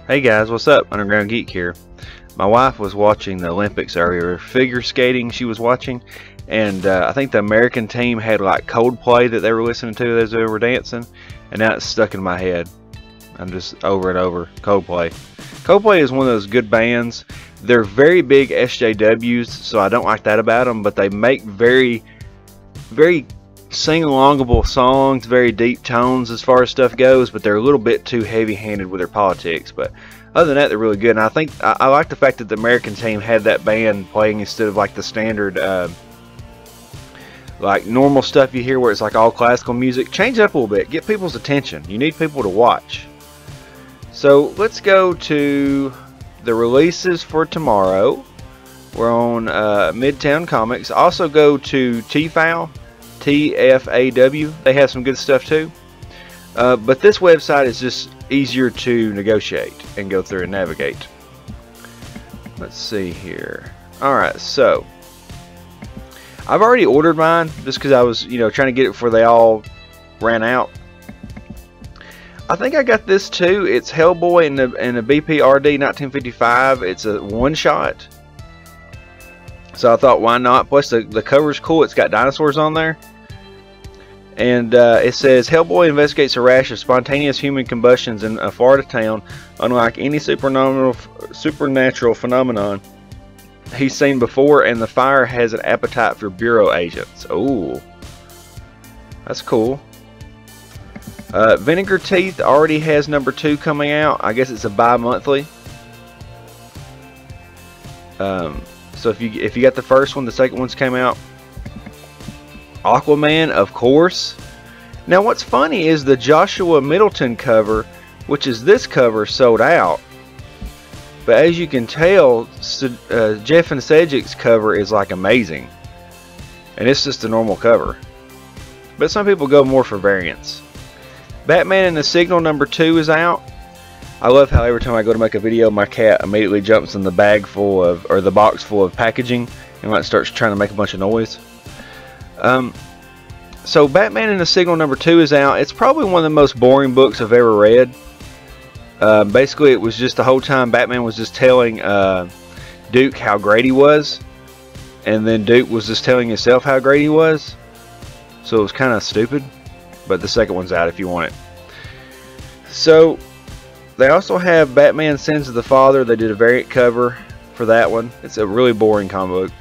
Hey guys, what's up? Underground Geek here. My wife was watching the Olympics earlier, figure skating she was watching, and I think the American team had like Coldplay that they were listening to as they were dancing, and now it's stuck in my head. I'm just over and over. Coldplay. Coldplay is one of those good bands. They're very big SJWs, so I don't like that about them, but they make very sing-alongable songs, very deep tones as far as stuff goes, but they're a little bit too heavy-handed with their politics. But other than that, they're really good, and I think I like the fact that the American team had that band playing instead of like the standard like normal stuff you hear where it's like all classical music. Change it up a little bit, get people's attention. You need people to watch. So let's go to the releases for tomorrow. We're on Midtown Comics. Also go to TFAW, TFAW. They have some good stuff too. But this website is just easier to negotiate and go through and navigate. Let's see here. Alright, so I've already ordered mine just because I was, trying to get it before they all ran out. I think I got this too. It's Hellboy in the BPRD 1955. It's a one-shot. So I thought, why not? Plus the cover's cool. It's got dinosaurs on there. And it says, Hellboy investigates a rash of spontaneous human combustions in a Florida town. Unlike any supernatural phenomenon he's seen before, and the fire has an appetite for bureau agents. Ooh, that's cool. Vinegar Teeth already has number 2 coming out. I guess it's a bi-monthly. So if you got the first one, the second one's came out. Aquaman, of course. Now what's funny is the Joshua Middleton cover, which is this cover, sold out. But as you can tell, Jeff and Sedgwick's cover is like amazing. And it's just a normal cover. But some people go more for variants. Batman and the Signal number 2 is out. I love how every time I go to make a video, my cat immediately jumps in the bag full of, or the box full of packaging, and like starts trying to make a bunch of noise. So Batman and the Signal number 2 is out. It's probably one of the most boring books I've ever read. Basically, it was just the whole time Batman was just telling Duke how great he was, and then Duke was just telling himself how great he was. So it was kind of stupid. But the second one's out if you want it. So they also have Batman Sins of the Father. They did a variant cover for that one. It's a really boring comic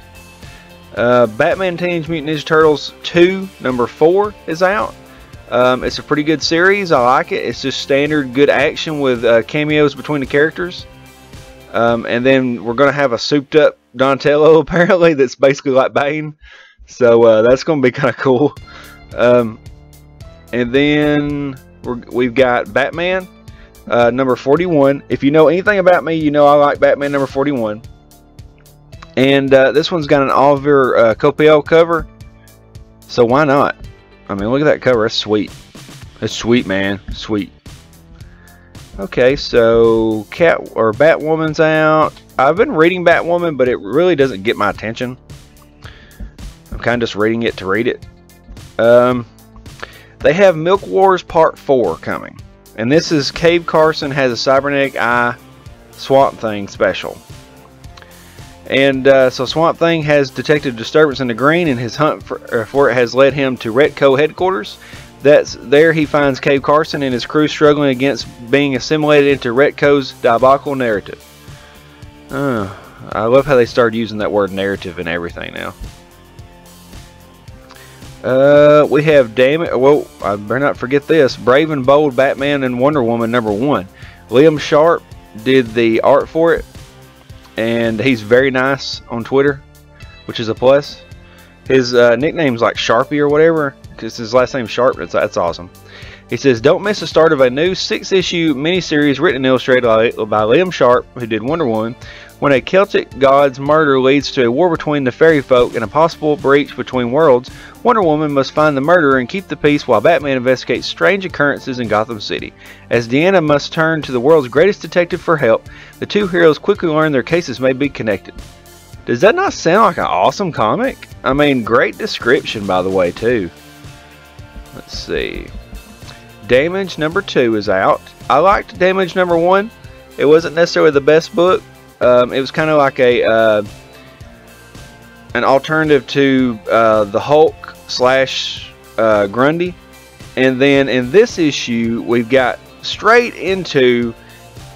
book. Batman Teenage Mutant Ninja Turtles 2 number 4 is out. It's a pretty good series. I like it. It's just standard good action with cameos between the characters. And then we're going to have a souped up Donatello apparently that's basically like Bane. So that's going to be kind of cool. And then we've got Batman number 41. If you know anything about me, you know I like Batman number 41. And this one's got an Oliver Coipel cover. So why not? I mean, look at that cover. It's sweet. It's sweet, man. Sweet. Okay, so Batwoman's out. I've been reading Batwoman, but it really doesn't get my attention. I'm kind of just reading it to read it. They have Milk Wars Part 4 coming. And this is Cave Carson has a cybernetic eye Swamp Thing special. And so Swamp Thing has detected disturbance in the green, and his hunt for it has led him to Retco headquarters. There he finds Cave Carson and his crew struggling against being assimilated into Retco's diabolical narrative. I love how they started using that word narrative and everything now. We have I better not forget this. Brave and Bold Batman and Wonder Woman number 1. Liam Sharp did the art for it, and he's very nice on Twitter, which is a plus. His nickname's like Sharpie or whatever, because his last name's Sharp. That's awesome. He says, don't miss the start of a new 6-issue miniseries written and illustrated by Liam Sharp, who did Wonder Woman. When a Celtic god's murder leads to a war between the fairy folk and a possible breach between worlds, Wonder Woman must find the murderer and keep the peace while Batman investigates strange occurrences in Gotham City. As Deanna must turn to the world's greatest detective for help, the two heroes quickly learn their cases may be connected. Does that not sound like an awesome comic? I mean, great description, by the way, too. Let's see. Damage number 2 is out. I liked Damage number 1. It wasn't necessarily the best book. It was kind of like an alternative to the Hulk slash Grundy. And then in this issue, we've got straight into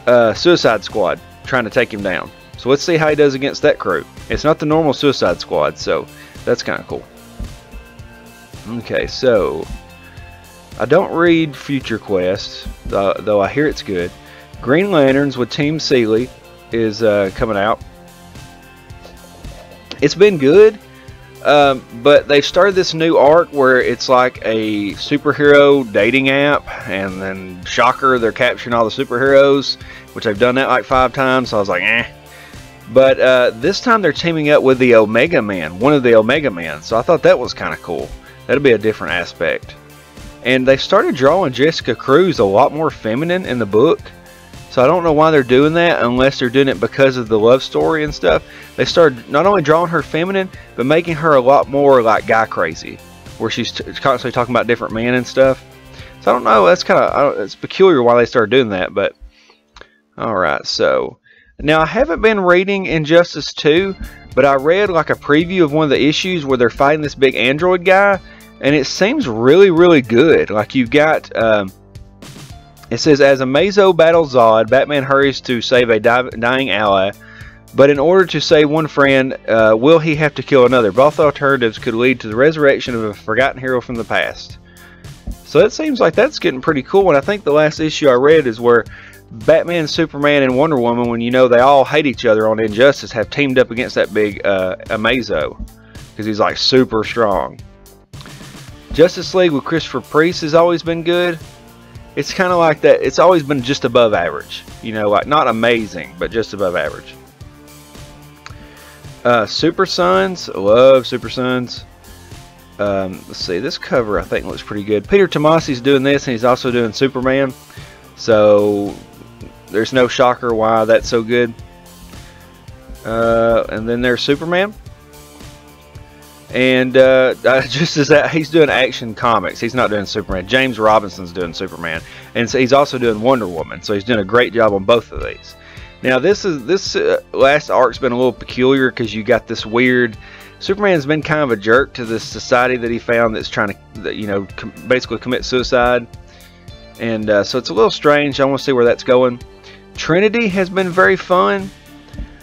Suicide Squad trying to take him down. So let's see how he does against that crew. It's not the normal Suicide Squad, so that's kind of cool. Okay, so I don't read Future Quest, though I hear it's good. Green Lanterns with Team Seeley is coming out. It's been good, but they've started this new arc where it's like a superhero dating app, and then shocker, they're capturing all the superheroes, which they've done that like 5 times, so I was like, eh. But this time they're teaming up with the Omega Man, one of the Omega Men, so I thought that was kind of cool. That'll be a different aspect. And they started drawing Jessica Cruz a lot more feminine in the book. So I don't know why they're doing that unless they're doing it because of the love story and stuff. They started not only drawing her feminine, but making her a lot more like guy crazy, where she's constantly talking about different men and stuff. So I don't know. That's kind of, it's peculiar why they started doing that. But all right. So now I haven't been reading Injustice 2, but I read like a preview of one of the issues where they're fighting this big android guy, and it seems really, really good. Like you've got. It says, as Amazo battles Zod, Batman hurries to save a dying ally, but in order to save one friend, will he have to kill another? Both alternatives could lead to the resurrection of a forgotten hero from the past. So it seems like that's getting pretty cool, and I think the last issue I read is where Batman, Superman, and Wonder Woman, when you know they all hate each other on Injustice, have teamed up against that big Amazo, because he's like super strong. Justice League with Christopher Priest has always been good. It's kind of like that. It's always been just above average. You know, like not amazing, but just above average. Super Sons. Love Super Sons. Let's see. This cover I think looks pretty good. Peter Tomasi's doing this, and he's also doing Superman. So there's no shocker why that's so good. And then there's Superman. And just as that, he's doing Action Comics. He's not doing Superman. James Robinson's doing Superman, and so he's also doing Wonder Woman. So he's doing a great job on both of these. Now this last arc's been a little peculiar because you got this weird. Superman's been kind of a jerk to this society that he found that's trying to, you know, basically commit suicide, and so it's a little strange. I want to see where that's going. Trinity has been very fun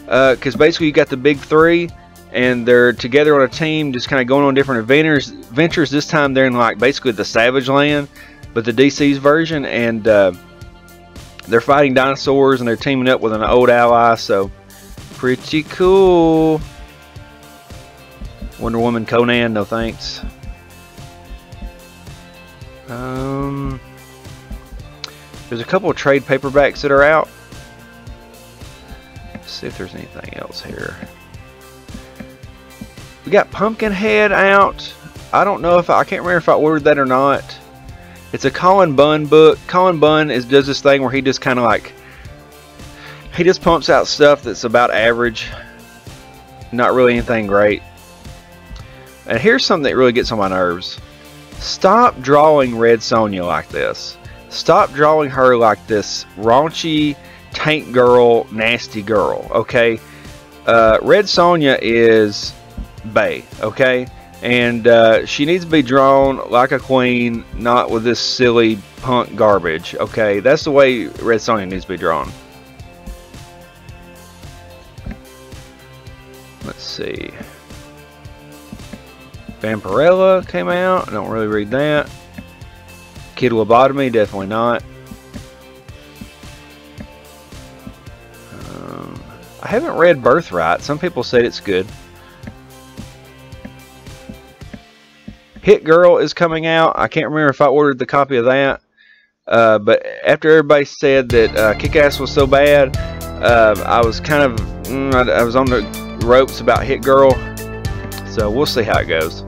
because basically you got the big three. And they're together on a team, just kind of going on different adventures. This time they're in like basically the Savage Land, but the DC's version, and they're fighting dinosaurs, and they're teaming up with an old ally. So pretty cool. Wonder Woman, Conan, no thanks. There's a couple of trade paperbacks that are out. Let's see if there's anything else here. We got Pumpkinhead out. I don't know if I can't remember if I ordered that or not. It's a Colin Bunn book. Colin Bunn does this thing where he just kind of like he just pumps out stuff that's about average, not really anything great. And here's something that really gets on my nerves. Stop drawing Red Sonja like this. Stop drawing her like this raunchy tank girl, nasty girl. Okay, Red Sonja is bae, okay, and she needs to be drawn like a queen, not with this silly punk garbage. Okay, that's the way Red Sonja needs to be drawn. Let's see. Vampirella came out. I don't really read that. Kid Lobotomy, definitely not. I haven't read Birthright. Some people said it's good. Hit Girl is coming out. I can't remember if I ordered the copy of that. But after everybody said that Kick-Ass was so bad, I was kind of I was on the ropes about Hit Girl. So we'll see how it goes.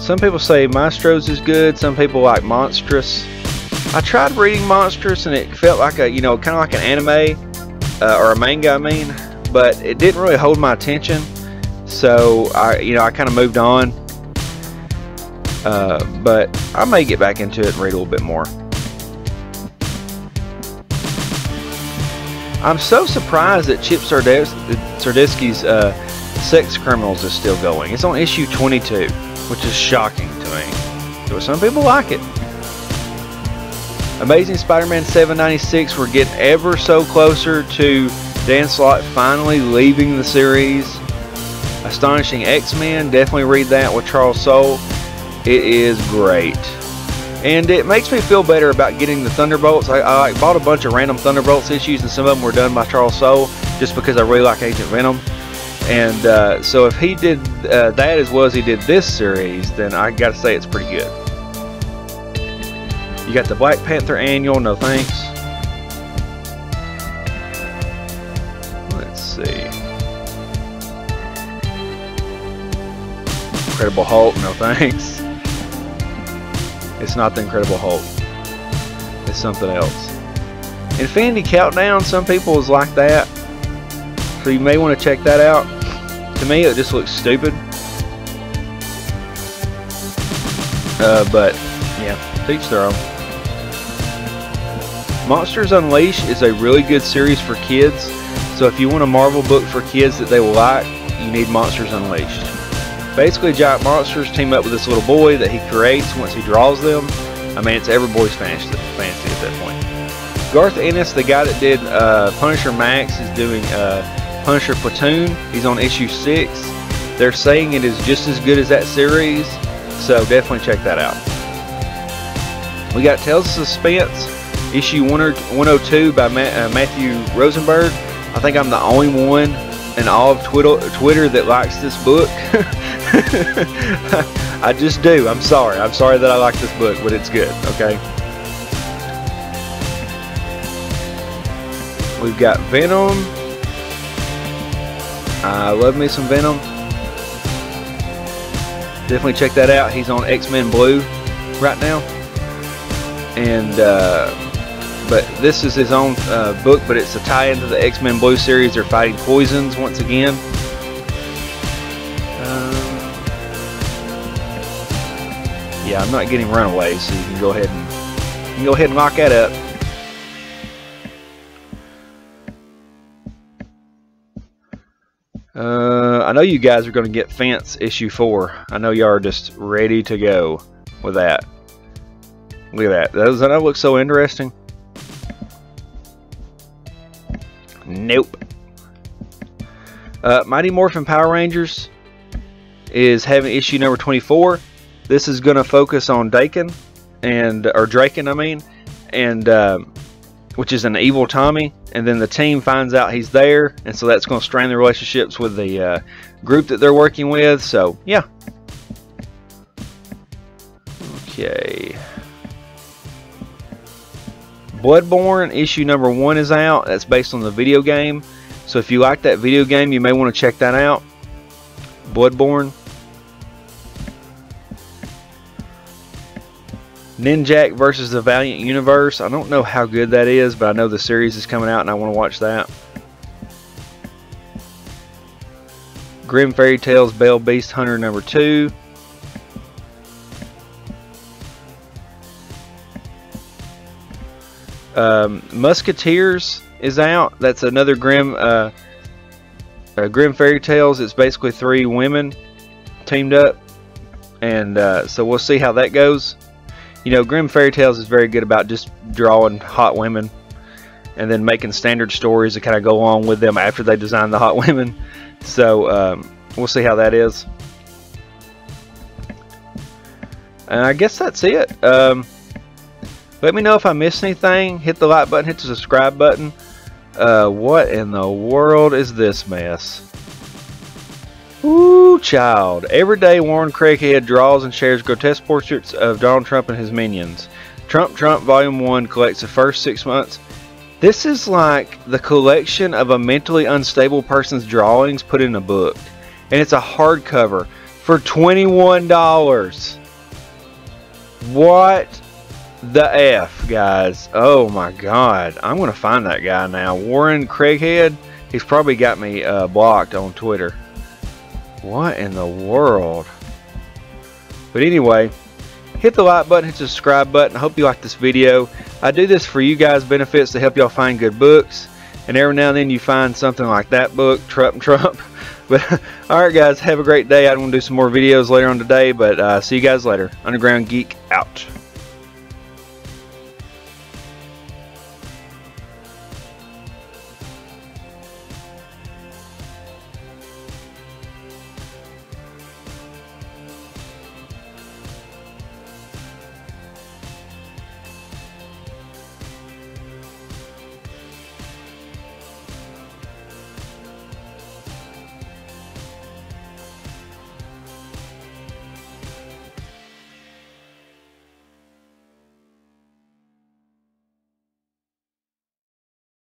Some people say Maestros is good. Some people like Monstrous. I tried reading Monstrous and it felt like a, you know, kind of like an anime or a manga, I mean, but it didn't really hold my attention. So I kind of moved on. But I may get back into it and read a little bit more. I'm so surprised that Chip Zdarsky's Sex Criminals is still going. It's on issue 22, which is shocking to me. But some people like it. Amazing Spider-Man 796, we're getting ever so closer to Dan Slott finally leaving the series. Astonishing X-Men, definitely read that with Charles Soule. It is great. And it makes me feel better about getting the Thunderbolts. I bought a bunch of random Thunderbolts issues, and some of them were done by Charles Soule, just because I really like Agent Venom. And so if he did that as well as he did this series, then I gotta say it's pretty good. You got the Black Panther annual, no thanks. Let's see. Incredible Hulk, no thanks. It's not the Incredible Hulk. It's something else. Infinity Countdown, some people is like that. So you may want to check that out. To me, it just looks stupid. But, yeah, teach their own. Monsters Unleashed is a really good series for kids. So if you want a Marvel book for kids that they will like, you need Monsters Unleashed. Basically, giant monsters team up with this little boy that he creates once he draws them. I mean, it's every boy's fantasy at that point. Garth Ennis, the guy that did Punisher Max, is doing Punisher Platoon. He's on issue 6. They're saying it is just as good as that series, so definitely check that out. We got Tales of Suspense, issue 102 by Matthew Rosenberg. I think I'm the only one in all of Twitter that likes this book. I just do. I'm sorry. I'm sorry that I like this book, but it's good. Okay. We've got Venom. I love me some Venom. Definitely check that out. He's on X-Men Blue right now. And but this is his own book, but it's a tie into the X-Men Blue series. They're fighting poisons once again. Yeah, I'm not getting Runaways, so you can go ahead and lock that up. I know you guys are going to get Fence issue 4. I know y'all are just ready to go with that. Look at that. Doesn't that look so interesting? Nope. Mighty Morphin Power Rangers is having issue number 24. This is going to focus on Draken, I mean, and which is an evil Tommy, and then the team finds out he's there, and so that's going to strain the relationships with the group that they're working with. So yeah. Okay. Bloodborne issue number 1 is out. That's based on the video game. So if you like that video game, you may want to check that out. Bloodborne. Ninjak versus the Valiant Universe. I don't know how good that is, but I know the series is coming out and I want to watch that. Grim Fairy Tales Belle Beast Hunter number 2. Musketeers is out. That's another Grim Fairy Tales. It's basically 3 women teamed up, and so we'll see how that goes. You know, Grim Fairy Tales is very good about just drawing hot women and then making standard stories that kind of go along with them after they design the hot women. So we'll see how that is. And I guess that's it. Let me know if I missed anything. Hit the like button, hit the subscribe button. What in the world is this mess? Ooh, child. Every day, Warren Craighead draws and shares grotesque portraits of Donald Trump and his minions. Trump Volume 1 collects the first 6 months. This is like the collection of a mentally unstable person's drawings put in a book. And it's a hardcover for $21. What the F, guys? Oh my God. I'm going to find that guy now. Warren Craighead. He's probably got me blocked on Twitter. What in the world? But anyway, hit the like button, hit the subscribe button. I hope you like this video. I do this for you guys' benefits to help y'all find good books. And every now and then you find something like that book, Trump. But alright guys, have a great day. I'm going to do some more videos later on today, but see you guys later. Underground Geek out.